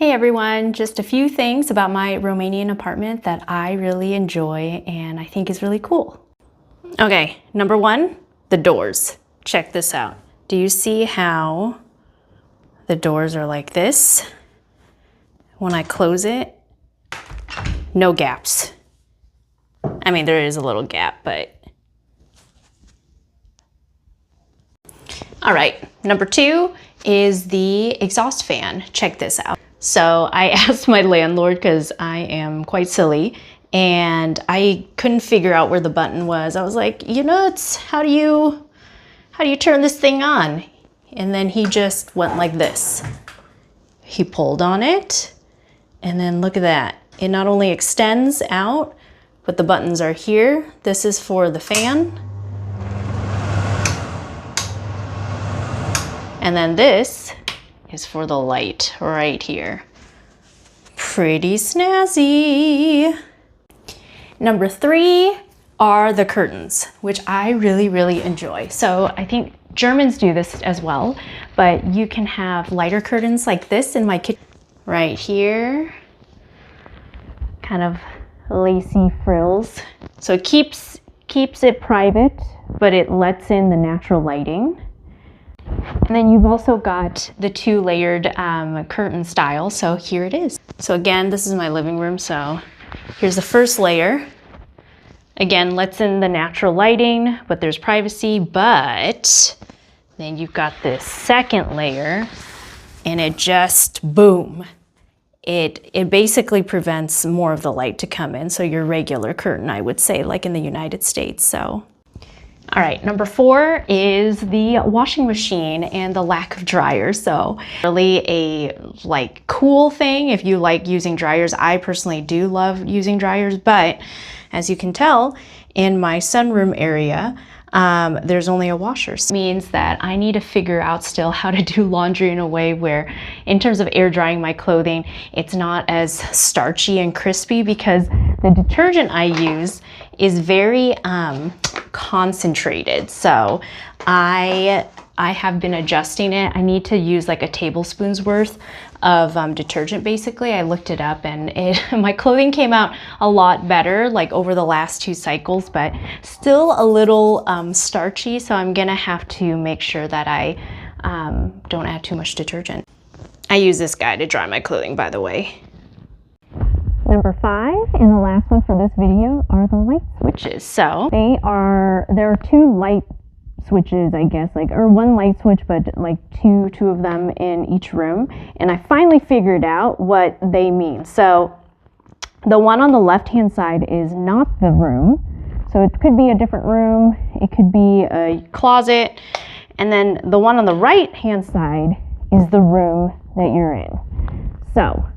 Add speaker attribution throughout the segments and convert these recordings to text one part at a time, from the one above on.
Speaker 1: Hey everyone, just a few things about my Romanian apartment that I really enjoy and I think is really cool. Okay, number one, the doors. Check this out. Do you see how the doors are like this? When I close it, no gaps. I mean, there is a little gap, but... All right, number two is the exhaust fan. Check this out. So I asked my landlord, because I am quite silly, and I couldn't figure out where the button was. I was like, you nuts, how do you turn this thing on? And then he just went like this. He pulled on it, and then look at that. It not only extends out, but the buttons are here. This is for the fan. And then this is for the light right here. Pretty snazzy. Number three are the curtains, which I really enjoy. So I think Germans do this as well, but you can have lighter curtains like this in my kitchen. Right here, kind of lacy frills. So it keeps it private, but it lets in the natural lighting. And then you've also got the two layered curtain style. So here it is. So again, this is my living room. So here's the first layer. Again, lets in the natural lighting, but there's privacy. But then you've got this second layer and it just, boom. It basically prevents more of the light to come in. So your regular curtain, I would say, like in the United States. So. All right, number four is the washing machine and the lack of dryers. So really a cool thing if you like using dryers. I personally do love using dryers, but as you can tell in my sunroom area, there's only a washer. So it means that I need to figure out still how to do laundry in a way where, in terms of air drying my clothing, it's not as starchy and crispy, because the detergent I use is very concentrated. So I have been adjusting it. I need to use like a tablespoon's worth of detergent. Basically, I looked it up and my clothing came out a lot better like over the last 2 cycles, but still a little starchy. So I'm gonna have to make sure that I don't add too much detergent. I use this guy to dry my clothing, by the way.
Speaker 2: Number 5, and the last one for this video, are the light
Speaker 1: switches. So
Speaker 2: there are 2 light switches, I guess, or one light switch, but like two of them in each room. And I finally figured out what they mean. So the one on the left-hand side is not the room. So it could be a different room. It could be a closet. And then the one on the right-hand side is the room that you're in. So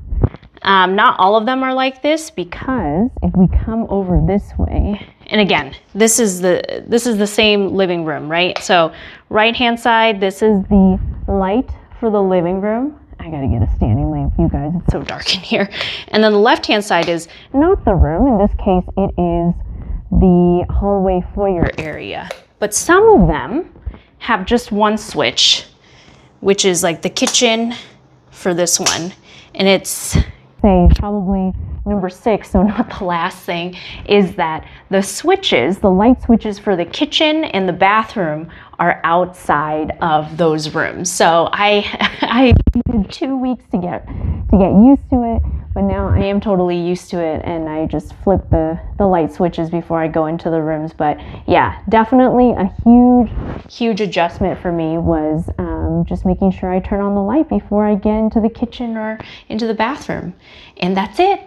Speaker 2: not all of them are like this, because if we come over this way, and again, this is the same living room, right? So right-hand side, this is the light for the living room. I gotta get a standing lamp, you guys, it's so dark in here. And then the left-hand side is not the room. In this case, it is the hallway foyer area. But some of them have just one switch, which is like the kitchen for this one. And it's probably number 6, so not the last thing, is that the switches, the light switches for the kitchen and the bathroom, are outside of those rooms. So I needed 2 weeks to get used to it, but now I am totally used to it, and I just flip the light switches before I go into the rooms. But yeah, definitely a huge adjustment for me was just making sure I turn on the light before I get into the kitchen or into the bathroom. And that's it.